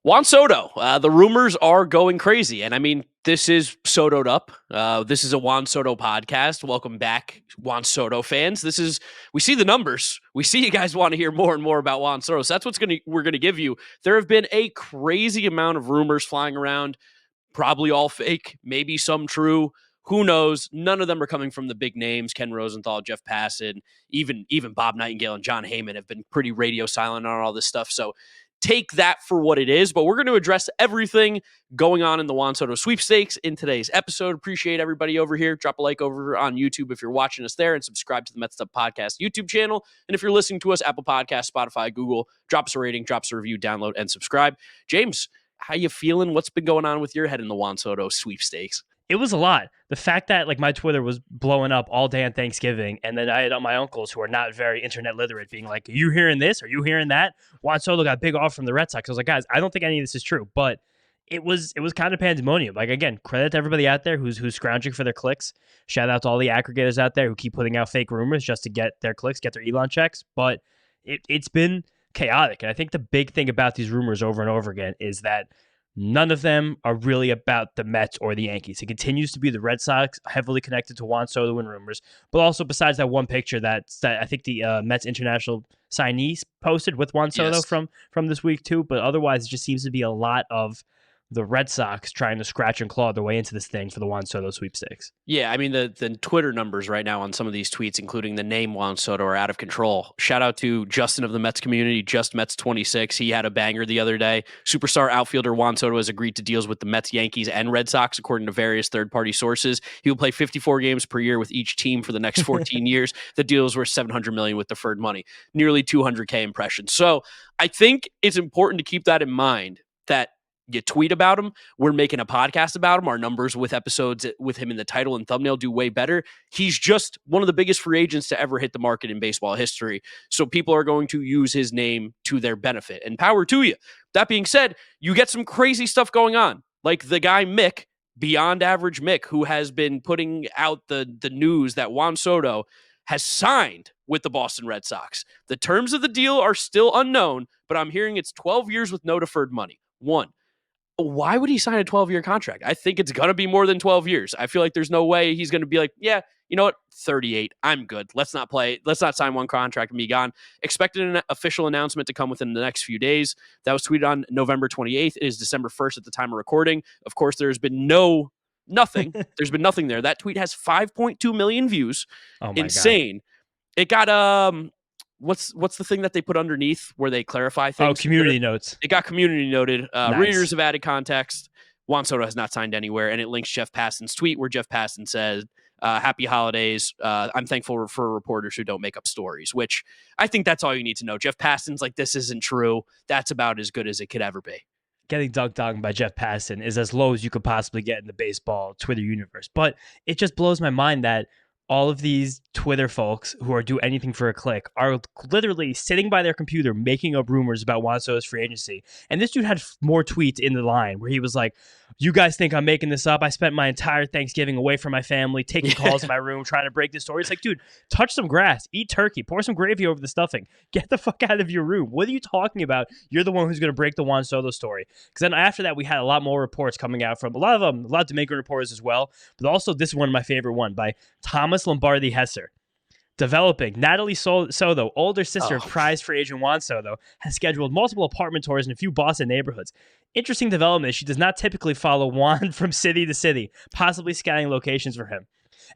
Juan Soto, the rumors are going crazy. And I mean, this is Soto'd up. This is a Juan Soto podcast. Welcome back, Juan Soto fans. We see the numbers. We see you guys want to hear more and more about Juan Soto. So that's we're going to give you. There have been a crazy amount of rumors flying around, probably all fake, maybe some true. Who knows? None of them are coming from the big names. Ken Rosenthal, Jeff Passan, even Bob Nightingale and John Heyman have been pretty radio silent on all this stuff. So take that for what it is, but we're going to address everything going on in the Juan Soto sweepstakes in today's episode. Appreciate everybody over here. Drop a like over on YouTube if you're watching us there, and subscribe to the Mets'd podcast YouTube channel. And if you're listening to us, Apple Podcasts, Spotify, Google, drop us a rating, drop us a review, download, and subscribe. James, how you feeling? What's been going on with your head in the Juan Soto sweepstakes? It was a lot. The fact that my Twitter was blowing up all day on Thanksgiving, and then I had my uncles who are not very internet literate being like, "Are you hearing this? Are you hearing that? Juan Soto got a big offer from the Red Sox." I was like, guys, I don't think any of this is true, but it was kind of pandemonium. Again, credit to everybody out there who's scrounging for their clicks. Shout out to all the aggregators out there who keep putting out fake rumors just to get their clicks, get their Elon checks. But it's been chaotic, and I think the big thing about these rumors over and over again is that none of them are really about the Mets or the Yankees. It continues to be the Red Sox, heavily connected to Juan Soto and rumors. But also, besides that one picture that I think the Mets international signees posted with Juan Soto from this week too. But otherwise, it just seems to be a lot of the Red Sox trying to scratch and claw their way into this thing for the Juan Soto sweepstakes. Yeah, I mean, the Twitter numbers right now on some of these tweets, including the name Juan Soto, are out of control. Shout out to Justin of the Mets community, Just Mets 26. He had a banger the other day. Superstar outfielder Juan Soto has agreed to deals with the Mets, Yankees, and Red Sox, according to various third-party sources. He will play 54 games per year with each team for the next 14 years. The deal is worth $700 million with deferred money, nearly 200K impressions. So I think it's important to keep that in mind, that you tweet about him, we're making a podcast about him. Our numbers with episodes with him in the title and thumbnail do way better. He's just one of the biggest free agents to ever hit the market in baseball history. So people are going to use his name to their benefit, and power to you. That being said, you get some crazy stuff going on, like the guy Mick, Beyond Average Mick, who has been putting out the news that Juan Soto has signed with the Boston Red Sox. The terms of the deal are still unknown, but I'm hearing it's 12 years with no deferred money. One, why would he sign a 12-year contract? I think it's going to be more than 12 years. I feel like there's no way he's going to be like, yeah, you know what, 38, I'm good. Let's not sign one contract and be gone. Expected an official announcement to come within the next few days. That was tweeted on November 28th. It is December 1st at the time of recording. Of course, there's been nothing. There's been nothing there. That tweet has 5.2 million views. Oh my Insane. God. It got what's the thing that they put underneath where they clarify things? Oh, community notes. It got community noted. Nice. Readers have added context. Juan Soto has not signed anywhere, and it links Jeff Passan's tweet where Jeff Passan said, happy holidays. I'm thankful for reporters who don't make up stories, which I think that's all you need to know. Jeff Passan's like, this isn't true. That's about as good as it could ever be. Getting dunked on by Jeff Passan is as low as you could possibly get in the baseball Twitter universe. But it just blows my mind that all of these Twitter folks who are do anything for a click are literally sitting by their computer making up rumors about Juan Soto's free agency. And this dude had more tweets in the line where he was like, you guys think I'm making this up? I spent my entire Thanksgiving away from my family, taking calls in my room, trying to break this story. It's like, dude, touch some grass, eat turkey, pour some gravy over the stuffing. Get the fuck out of your room. What are you talking about? You're the one who's going to break the Juan Soto story. Because then after that, we had a lot more reports coming out from a lot of Dominican reporters as well. But also, this is one of my favorite one by Thomas Lombardi Hesser. Developing, Natalie Soto, older sister of prize free agent Juan Soto, has scheduled multiple apartment tours in a few Boston neighborhoods. Interesting development, she does not typically follow Juan from city to city, possibly scouting locations for him.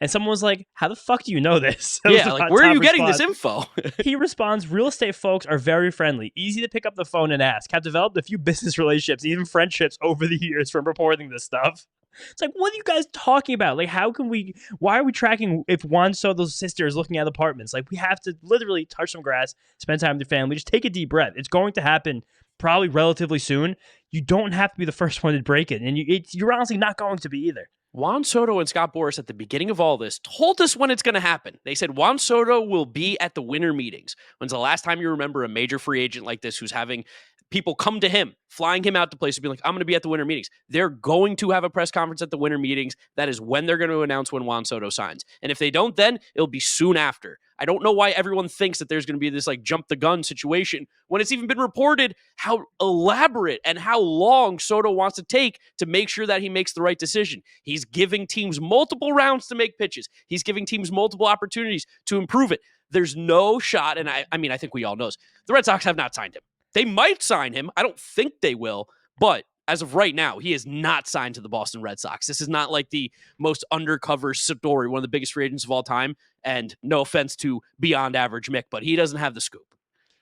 And someone was like, how the fuck do you know this? Yeah, like, where are you getting this info? He responds, real estate folks are very friendly, easy to pick up the phone and ask, have developed a few business relationships, even friendships over the years from reporting this stuff. It's like, what are you guys talking about? Like, why are we tracking if Juan Soto's sister is looking at apartments? Like, we have to literally touch some grass, spend time with your family, just take a deep breath. It's going to happen probably relatively soon. You don't have to be the first one to break it. And you're honestly not going to be either. Juan Soto and Scott Boras at the beginning of all this told us when it's going to happen. They said Juan Soto will be at the winter meetings. When's the last time you remember a major free agent like this who's having people come to him, flying him out to places, be like, I'm going to be at the winter meetings. They're going to have a press conference at the winter meetings. That is when they're going to announce when Juan Soto signs. And if they don't, then it'll be soon after. I don't know why everyone thinks that there's going to be this like jump the gun situation when it's even been reported how elaborate and how long Soto wants to take to make sure that he makes the right decision. He's giving teams multiple rounds to make pitches. He's giving teams multiple opportunities to improve it. There's no shot, and I mean, I think we all know this. The Red Sox have not signed him. They might sign him. I don't think they will, but as of right now, he is not signed to the Boston Red Sox. This is not like the most undercover story, one of the biggest free agents of all time. And no offense to Beyond Average Mick, but he doesn't have the scoop.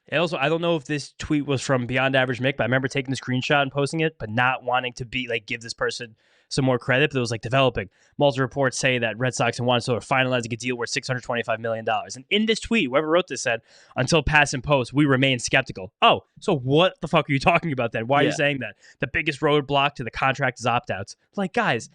And also, I don't know if this tweet was from Beyond Average Mick, but I remember taking the screenshot and posting it, but not wanting to be like give this person some more credit. But it was like developing. Multiple reports say that Red Sox and Juan Soto are finalizing a deal worth $625 million. And in this tweet, whoever wrote this said, until pass and post, we remain skeptical. Oh, so what the fuck are you talking about then? Why are you saying that? The biggest roadblock to the contract is opt-outs. Like, guys,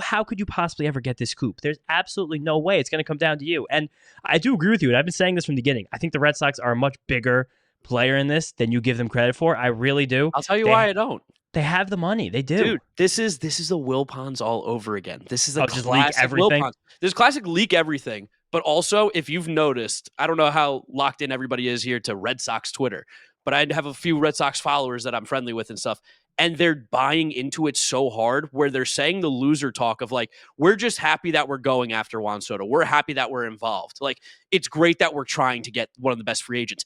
how could you possibly ever get this scoop? There's absolutely no way. It's going to come down to you. And I do agree with you, and I've been saying this from the beginning. I think the Red Sox are a much bigger player in this than you give them credit for. I really do. I'll tell you why I don't. They have the money. They do. Dude, this is the Will Ponds all over again. This is a just leak classic everything? Will Ponds. There's classic leak everything. But also, if you've noticed, I don't know how locked in everybody is here to Red Sox Twitter, but I have a few Red Sox followers that I'm friendly with and stuff. And they're buying into it so hard where they're saying the loser talk of like, we're just happy that we're going after Juan Soto. We're happy that we're involved. Like, it's great that we're trying to get one of the best free agents.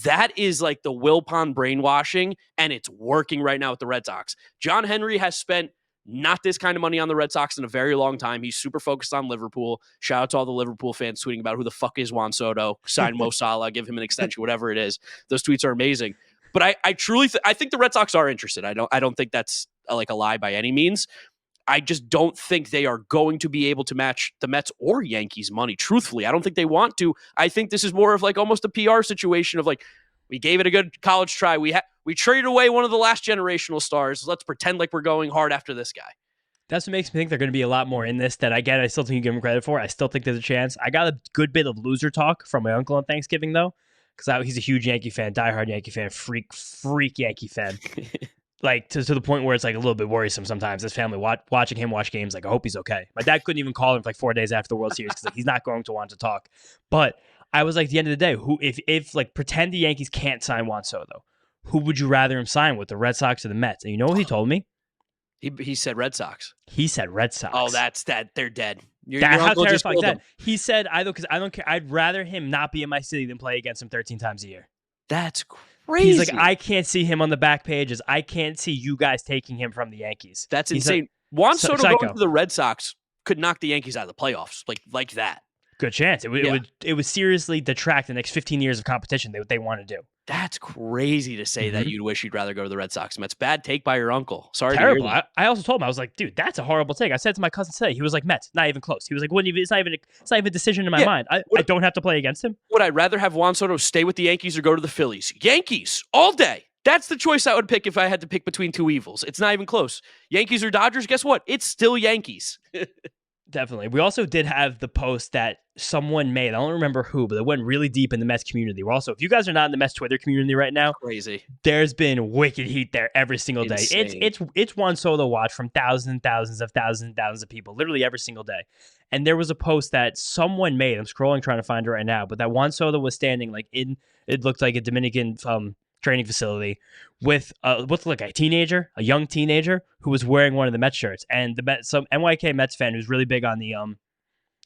That is like the Will Pond brainwashing, and it's working right now with the Red Sox. John Henry has spent not this kind of money on the Red Sox in a very long time. He's super focused on Liverpool. Shout out to all the Liverpool fans tweeting about who the fuck is Juan Soto. Sign Mo Salah, give him an extension, whatever it is. Those tweets are amazing. But I truly I think the Red Sox are interested. I don't think that's like a lie by any means. I just don't think they are going to be able to match the Mets or Yankees money. Truthfully, I don't think they want to. I think this is more of like almost a PR situation of like, we gave it a good college try. We traded away one of the last generational stars. Let's pretend like we're going hard after this guy. That's what makes me think they're going to be a lot more in this that, again, I still think you give them credit for. I still think there's a chance. I got a good bit of loser talk from my uncle on Thanksgiving, though, because he's a huge Yankee fan, diehard Yankee fan, freak Yankee fan. Like, to the point where it's like a little bit worrisome sometimes. His family watching him watch games, like, I hope he's okay. My dad couldn't even call him for like 4 days after the World Series because like, he's not going to want to talk. But I was like, at the end of the day, if like pretend the Yankees can't sign Juan Soto, who would you rather him sign with, the Red Sox or the Mets? And you know what he told me? He said Red Sox. He said Red Sox. Oh, that's that. They're dead. How terrifying that. He said, because I don't care. I'd rather him not be in my city than play against him 13 times a year. That's crazy. He's like, I can't see him on the back pages. I can't see you guys taking him from the Yankees. That's insane. Juan Soto going to the Red Sox could knock the Yankees out of the playoffs like that. Good chance. It would seriously detract the next 15 years of competition they want to do. That's crazy to say that you'd wish you'd rather go to the Red Sox. Mets. Bad take by your uncle. Sorry Terrible. to hear that. I also told him, I was like, dude, that's a horrible take. I said to my cousin today, he was like, Mets, not even close. He was like, it's not even a decision in my mind. I don't have to play against him. Would I rather have Juan Soto stay with the Yankees or go to the Phillies? Yankees all day. That's the choice I would pick if I had to pick between two evils. It's not even close. Yankees or Dodgers, guess what? It's still Yankees. Definitely. We also did have the post that someone made. I don't remember who, but it went really deep in the Mets community. We're also, if you guys are not in the Mets Twitter community right now, crazy. There's been wicked heat there every single day. Insane. It's Juan Soto watch from thousands and thousands of people, literally every single day. And there was a post that someone made. I'm scrolling trying to find it right now, but that Juan Soto was standing like in, it looked like a Dominican training facility with like a young teenager who was wearing one of the Mets shirts, and some NYK Mets fan who's really big on the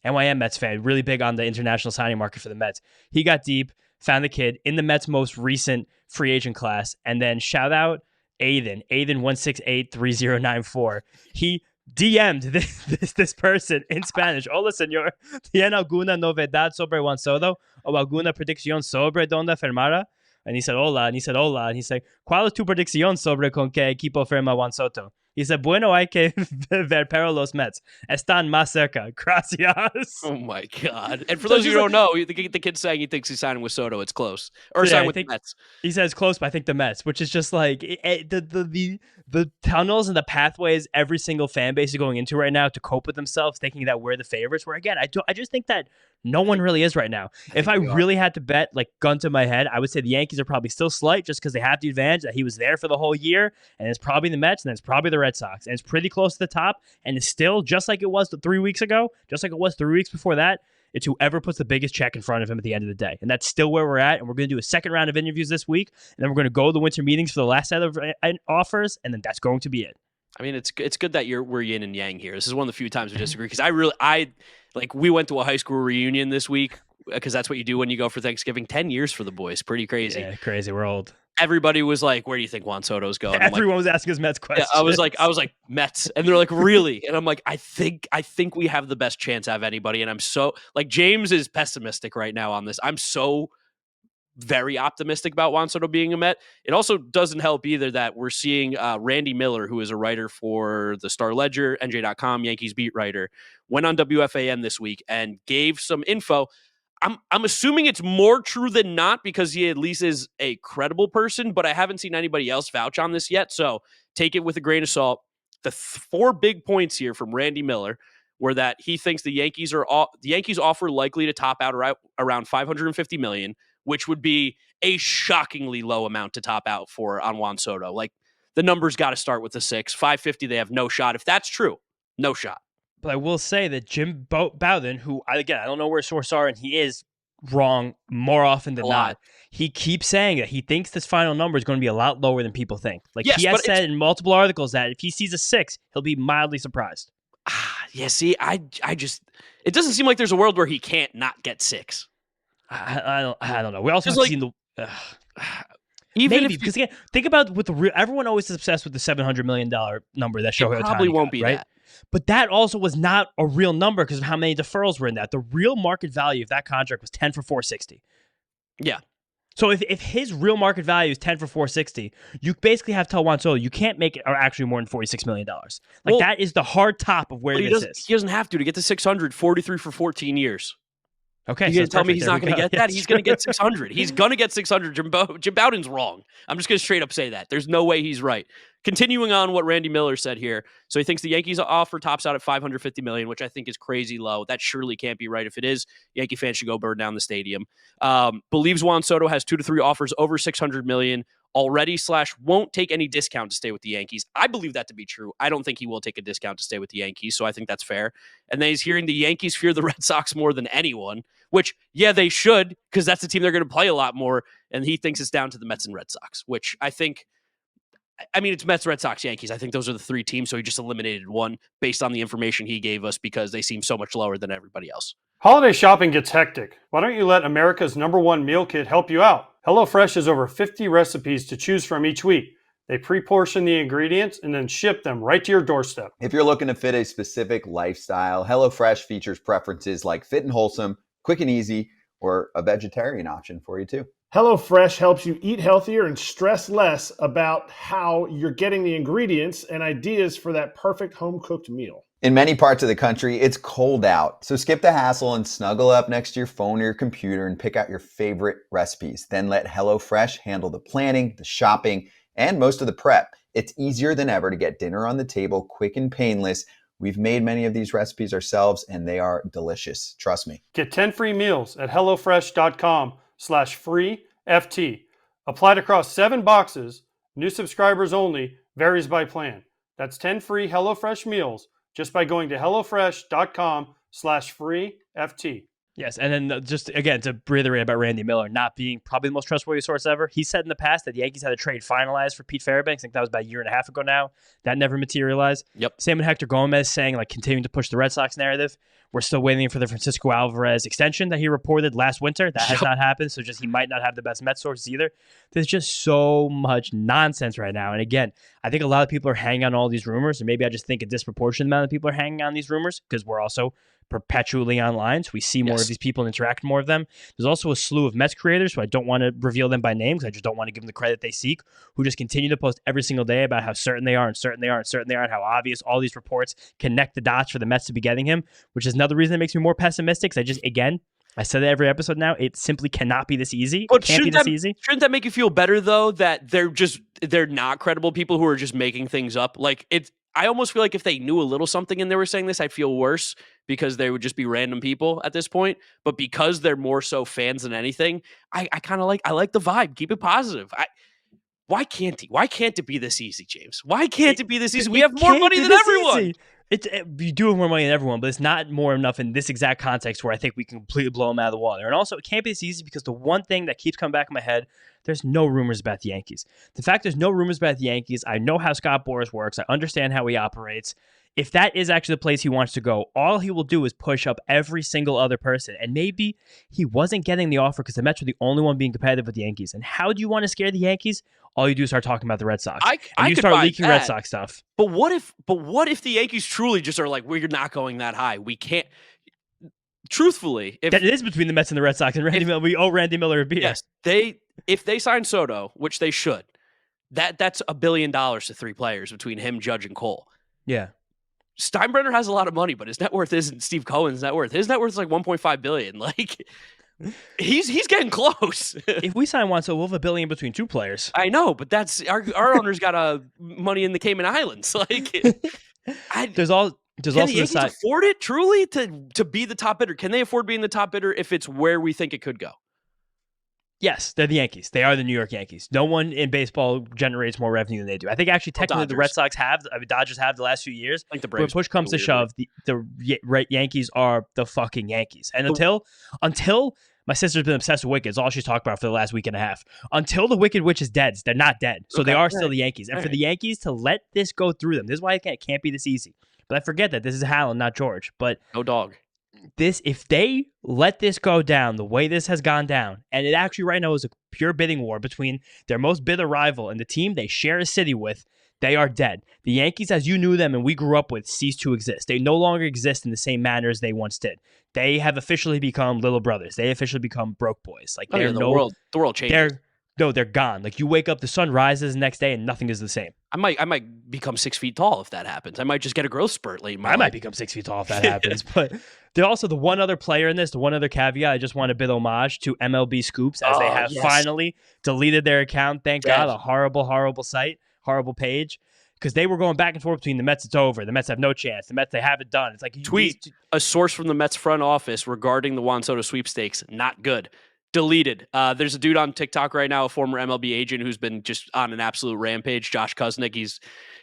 NYM Mets fan, really big on the international signing market for the Mets. He got deep, found the kid in the Mets' most recent free agent class, and then shout out Aiden 1683094. He DM'd this person in Spanish. Hola, señor. ¿Tiene alguna novedad sobre Juan Soto o alguna predicción sobre dónde firmará? And he said, hola. And he said, hola. And he said, ¿cuál es tu predicción sobre con qué equipo firma Juan Soto? He said, bueno, hay que ver, pero los Mets están más cerca. Gracias. Oh, my God. And for those of you who don't know, the kid's saying he thinks he's signing with Soto. It's close. Or signing with the Mets. He says close, but I think the Mets, which is just like the tunnels and the pathways every single fan base is going into right now to cope with themselves, thinking that we're the favorites. Where, again, I just think that No one really is right now. If I really had to bet, like gun to my head, I would say the Yankees are probably still slight just because they have the advantage that he was there for the whole year, and it's probably the Mets, and it's probably the Red Sox, and it's pretty close to the top, and it's still just like it was 3 weeks ago, just like it was 3 weeks before that. It's whoever puts the biggest check in front of him at the end of the day. And that's still where we're at. And we're going to do a second round of interviews this week. And then we're going to go to the winter meetings for the last set of offers. And then that's going to be it. I mean, it's good that we're yin and yang here. This is one of the few times we disagree because we went to a high school reunion this week because that's what you do when you go for Thanksgiving. 10 years for the boys. Pretty crazy. Yeah, crazy. We're old. Everybody was like, where do you think Juan Soto's going? Everyone was asking us Mets questions. Yeah, I was like Mets. And they're like, really? And I'm like, I think we have the best chance of anybody. And I'm so like, James is pessimistic right now on this. I'm so very optimistic about Juan Soto being a Met. It also doesn't help either that we're seeing Randy Miller, who is a writer for the Star Ledger, NJ.com, Yankees beat writer, went on WFAN this week and gave some info. I'm assuming it's more true than not because he at least is a credible person, but I haven't seen anybody else vouch on this yet. So take it with a grain of salt. The 4 big points here from Randy Miller were that he thinks the Yankees offer likely to top out around $550 million, which would be a shockingly low amount to top out for on Juan Soto. Like the numbers got to start with a 6. 550, they have no shot. If that's true, no shot. But I will say that Jim Bowden, who, I don't know where sources are, and he is wrong more often than not. He keeps saying that he thinks this final number is going to be a lot lower than people think. Like he has said in multiple articles that if he sees a 6, he'll be mildly surprised. Yeah, see, I just, it doesn't seem like there's a world where he can't not get 6. I don't know. We also have seen the... Even maybe, because again, think about with the real. Everyone always is obsessed with the $700 million number that Shohei Ohtani probably won't be right? That. But that also was not a real number because of how many deferrals were in that. The real market value of that contract was 10 for $460. Yeah. So if his real market value is 10 for $460, you basically have to tell Juan Soto you can't make it or actually more than $46 million. That is the hard top of where this is. He doesn't have to get to 600, 43 for 14 years. Okay, you're going to tell me he's not going to get that? He's going to get 600. He's going to get 600. Jim Bowden's wrong. I'm just going to straight up say that. There's no way he's right. Continuing on what Randy Miller said here. So he thinks the Yankees offer tops out at $550 million, which I think is crazy low. That surely can't be right. If it is, Yankee fans should go burn down the stadium. Believes Juan Soto has 2 to 3 offers over $600 million already / won't take any discount to stay with the Yankees. I believe that to be true. I don't think he will take a discount to stay with the Yankees, so I think that's fair. And then he's hearing the Yankees fear the Red Sox more than anyone, which, yeah, they should, because that's the team they're going to play a lot more, and he thinks it's down to the Mets and Red Sox, which I think, I mean, it's Mets, Red Sox, Yankees. I think those are the 3 teams, so he just eliminated one based on the information he gave us because they seem so much lower than everybody else. Holiday shopping gets hectic. Why don't you let America's #1 meal kit help you out? HelloFresh has over 50 recipes to choose from each week. They pre-portion the ingredients and then ship them right to your doorstep. If you're looking to fit a specific lifestyle, HelloFresh features preferences like fit and wholesome, quick and easy, or a vegetarian option for you too. HelloFresh helps you eat healthier and stress less about how you're getting the ingredients and ideas for that perfect home-cooked meal. In many parts of the country, it's cold out, so skip the hassle and snuggle up next to your phone or your computer and pick out your favorite recipes. Then let HelloFresh handle the planning, the shopping, and most of the prep. It's easier than ever to get dinner on the table quick and painless. We've made many of these recipes ourselves, and they are delicious. Trust me. Get 10 free meals at HelloFresh.com/free-FT. Applied across 7 boxes. New subscribers only. Varies by plan. That's 10 free HelloFresh meals just by going to HelloFresh.com/free-FT. Yes, and then just, again, to reiterate about Randy Miller not being probably the most trustworthy source ever, he said in the past that the Yankees had a trade finalized for Pete Fairbanks. I think that was about a year and a half ago now. That never materialized. Yep. Same with Hector Gomez saying, like, continuing to push the Red Sox narrative. We're still waiting for the Francisco Alvarez extension that he reported last winter. That has not happened, so just he might not have the best Met sources either. There's just so much nonsense right now. And again, I think a lot of people are hanging on all these rumors, and maybe I just think a disproportionate amount of people are hanging on these rumors because we're also perpetually online, so we see more of these people and interact more of them. There's also a slew of Mets creators, so I don't want to reveal them by name because I just don't want to give them the credit they seek, who just continue to post every single day about how certain they are and certain they are and certain they are and how obvious all these reports connect the dots for the Mets to be getting him, which is another reason that makes me more pessimistic. I just, again, I said it every episode now, it simply cannot be this easy. But it can't be this easy. Shouldn't that make you feel better, though, that they're not credible people who are just making things up? Like, I almost feel like if they knew a little something and they were saying this, I'd feel worse because they would just be random people at this point. But because they're more so fans than anything, I kind of I like the vibe. Keep it positive. Why can't he? Why can't it be this easy, James? Why can't it be this easy? We have more money than everyone. You do have more money than everyone, but it's not more enough in this exact context where I think we can completely blow them out of the water. And also, it can't be this easy because the one thing that keeps coming back in my head, there's no rumors about the Yankees. The fact there's no rumors about the Yankees, I know how Scott Boras works. I understand how he operates. If that is actually the place he wants to go, all he will do is push up every single other person. And maybe he wasn't getting the offer because the Mets were the only one being competitive with the Yankees. And how do you want to scare the Yankees? All you do is start talking about the Red Sox. I you could start buy leaking that. Red Sox stuff. But what if the Yankees truly just are like, we're not going that high? We can't. Truthfully, if that is between the Mets and the Red Sox, and Randy Miller, we owe Randy Miller a beer. Yes, if they sign Soto, which they should, that's $1 billion to 3 players between him, Judge, and Cole. Yeah. Steinbrenner has a lot of money, but his net worth isn't Steve Cohen's net worth. His net worth is like $1.5 billion. Like he's getting close. If we sign one, so we'll have $1 billion between 2 players. I know, but that's our owner's got money in the Cayman Islands. Like there's also the Yankees afford it truly to be the top bidder? Can they afford being the top bidder if it's where we think it could go? Yes, they're the Yankees. They are the New York Yankees. No one in baseball generates more revenue than they do. I think actually technically the Red Sox have, Dodgers have the last few years. Like the Braves. When push comes to shove, the Yankees are the fucking Yankees. And until my sister's been obsessed with Wicked, it's all she's talked about for the last week and a half. Until the Wicked Witch is dead, they're not dead. So they are still the Yankees. And for the Yankees to let this go through them, this is why it can't be this easy. But I forget that this is Hal and not George. But no dog. If they let this go down the way this has gone down, and it actually right now is a pure bidding war between their most bitter rival and the team they share a city with, they are dead. The Yankees, as you knew them and we grew up with, cease to exist. They no longer exist in the same manner as they once did. They have officially become little brothers. They officially become broke boys. Like the world changed. They're gone. Like you wake up, the sun rises the next day, and nothing is the same. I might become 6 feet tall if that happens. I might just get a growth spurt late in my life. I might become 6 feet tall if that happens. But they're also the one other player in this, the one other caveat. I just want to bid homage to MLB Scoops as they have finally deleted their account. Thank God. A horrible, horrible site, horrible page. Because they were going back and forth between the Mets, it's over. The Mets have no chance. The Mets, they have it done. It's like tweet a source from the Mets front office regarding the Juan Soto sweepstakes. Not good. Deleted. There's a dude on TikTok right now, a former MLB agent who's been just on an absolute rampage. Josh Kusnick.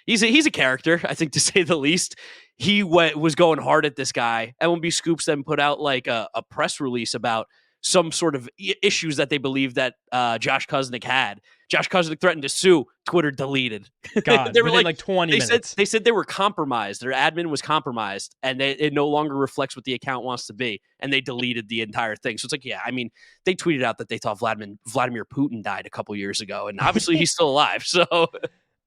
He's a character, I think, to say the least. He was going hard at this guy. MLB Scoops then put out like a press release about some sort of issues that they believe that Josh Kusnick had. Josh Kusnick threatened to sue. Twitter deleted. God, they were like 20 minutes. They said they were compromised. Their admin was compromised, and it no longer reflects what the account wants to be, and they deleted the entire thing. So it's like, yeah, I mean, they tweeted out that they thought Vladimir Putin died a couple years ago, and obviously he's still alive. So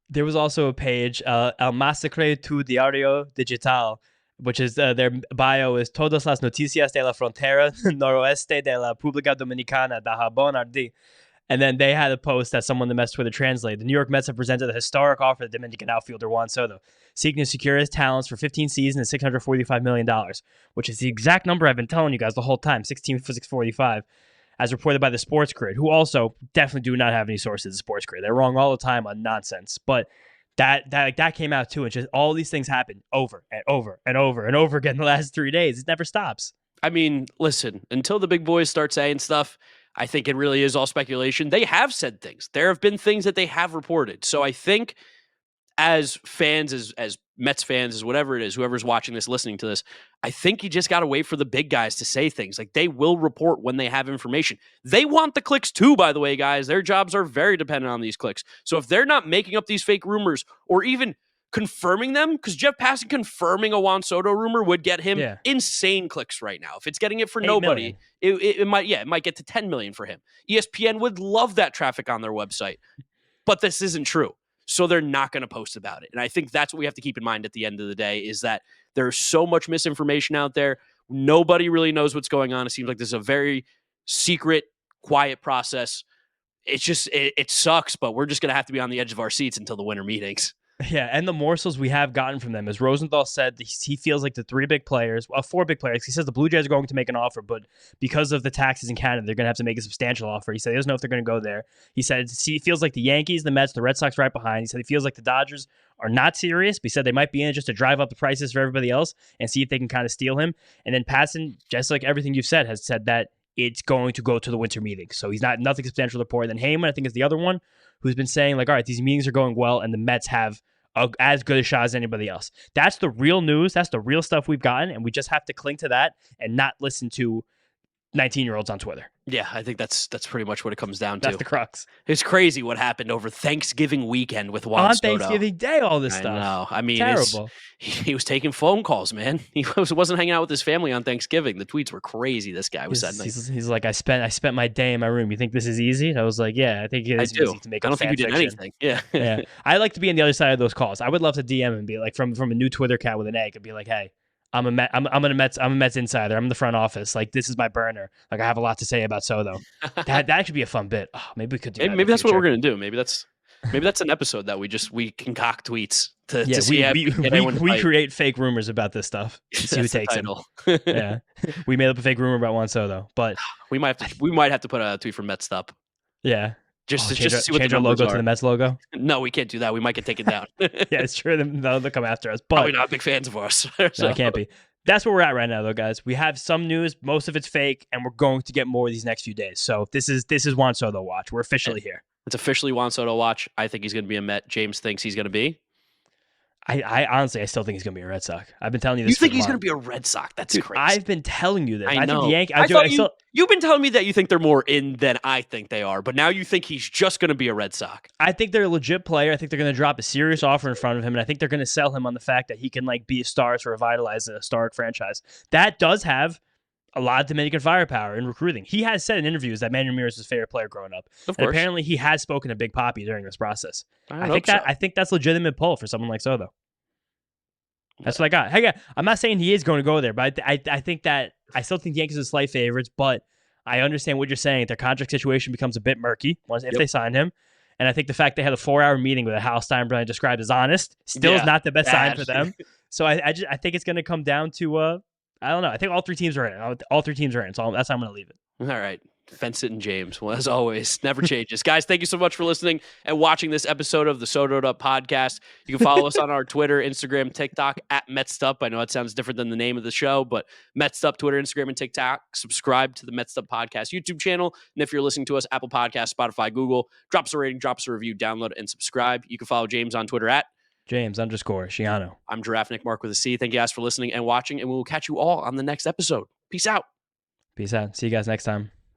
there was also a page, El Masacre tu Diario Digital, which is their bio is Todas las noticias de la frontera noroeste de la República Dominicana da Jabón Ardí. And then they had a post that someone in the Mets Twitter translated. The New York Mets have presented a historic offer to Dominican outfielder Juan Soto, seeking to secure his talents for 15 seasons and $645 million, which is the exact number I've been telling you guys the whole time, 16 for 645, as reported by the Sports Grid, who also definitely do not have any sources of Sports Grid. They're wrong all the time on nonsense. But that came out too, and just all these things happen over and over and over and over again the last 3 days. It never stops. I mean, listen, until the big boys start saying stuff, I think it really is all speculation. They have said things. There have been things that they have reported. So I think as fans, as Mets fans, as whatever it is, whoever's watching this, listening to this, I think you just got to wait for the big guys to say things. Like they will report when they have information. They want the clicks too, by the way, guys. Their jobs are very dependent on these clicks. So if they're not making up these fake rumors or even confirming them, because Jeff Passan confirming a Juan Soto rumor would get him insane clicks right now. If it's getting it for nobody, it might get to 10 million for him. ESPN would love that traffic on their website, but this isn't true. So they're not going to post about it. And I think that's what we have to keep in mind at the end of the day is that there's so much misinformation out there. Nobody really knows what's going on. It seems like this is a very secret, quiet process. It's just, it sucks, but we're just going to have to be on the edge of our seats until the winter meetings. Yeah, and the morsels we have gotten from them, as Rosenthal said, he feels like the four big players. He says the Blue Jays are going to make an offer, but because of the taxes in Canada, they're going to have to make a substantial offer. He said he doesn't know if they're going to go there. He said he feels like the Yankees, the Mets, the Red Sox right behind. He said he feels like the Dodgers are not serious, but he said they might be in it just to drive up the prices for everybody else and see if they can kind of steal him. And then Passan, just like everything you've said, has said that it's going to go to the winter meeting. So he's nothing substantial to report. And then Heyman, I think, is the other one who's been saying, like, all right, these meetings are going well, and the Mets have as good a shot as anybody else. That's the real news. That's the real stuff we've gotten, and we just have to cling to that and not listen to 19-year-olds on Twitter. Yeah, I think that's pretty much what it comes down to. That's the crux. It's crazy what happened over Thanksgiving weekend with Juan Soto. On Thanksgiving Day, all this stuff. I know. I mean, terrible. He was taking phone calls, man. He wasn't hanging out with his family on Thanksgiving. The tweets were crazy. This guy was sending. He's like, I spent my day in my room. You think this is easy? I was like, yeah, I think it is easy to make. I don't think you did anything. Yeah, yeah. I like to be on the other side of those calls. I would love to DM and be like, from a new Twitter account with an egg, and be like, hey, I'm a Mets insider. I'm in the front office. Like, this is my burner. Like, I have a lot to say about Soto. That should be a fun bit. Oh, maybe we could do that. Maybe that's what we're gonna do. Maybe that's an episode that we concoct tweets to see we create fake rumors about this stuff. See who takes it. Yeah, we made up a fake rumor about Juan Soto, but we might have to put a tweet from Mets'd up. Yeah. Just to see what change the our logo are. to the Mets logo. No, we can't do that. We might get taken down. Yeah, it's true. They'll come after us. But probably not big fans of us. So. No, it can't be. That's where we're at right now, though, guys. We have some news. Most of it's fake, and we're going to get more these next few days. So this is Juan Soto watch. We're officially here. It's officially Juan Soto watch. I think he's going to be a Met. James thinks he's going to be. I honestly, I still think he's going to be a Red Sox. I've been telling you this. You think he's going to be a Red Sox? That's Dude, crazy. I've been telling you this. I know. Think the Yankees. You've been telling me that you think they're more in than I think they are, but now you think he's just going to be a Red Sox. I think they're a legit player. I think they're going to drop a serious offer in front of him, and I think they're going to sell him on the fact that he can be a star to revitalize a historic franchise. That does have a lot of Dominican firepower in recruiting. He has said in interviews that Manny Ramirez was his favorite player growing up. Of course. And apparently he has spoken to Big Papi during this process. I think that's legitimate pull for someone like Soto. That's what I got. Hey, I'm not saying he is going to go there, but I think that I still think the Yankees are slight favorites, but I understand what you're saying. Their contract situation becomes a bit murky if they sign him. And I think the fact they had a 4-hour meeting with Hal Steinbrenner described as honest still is not the best sign for them. So I think it's going to come down to, I don't know. I think all three teams are in. All three teams are in. So that's how I'm going to leave it. All right. Fence it and James. Well, as always, never changes. Guys, thank you so much for listening and watching this episode of the Sotoed Up podcast. You can follow us on our Twitter, Instagram, TikTok at Mets'd Up. I know it sounds different than the name of the show, but Mets'd Up, Twitter, Instagram, and TikTok. Subscribe to the Mets'd Up podcast YouTube channel. And if you're listening to us, Apple Podcasts, Spotify, Google, drop us a rating, drop us a review, download, and subscribe. You can follow James on Twitter at James_Shiano. I'm Giraffe Nick Mark with a C. Thank you guys for listening and watching, and we will catch you all on the next episode. Peace out. Peace out. See you guys next time.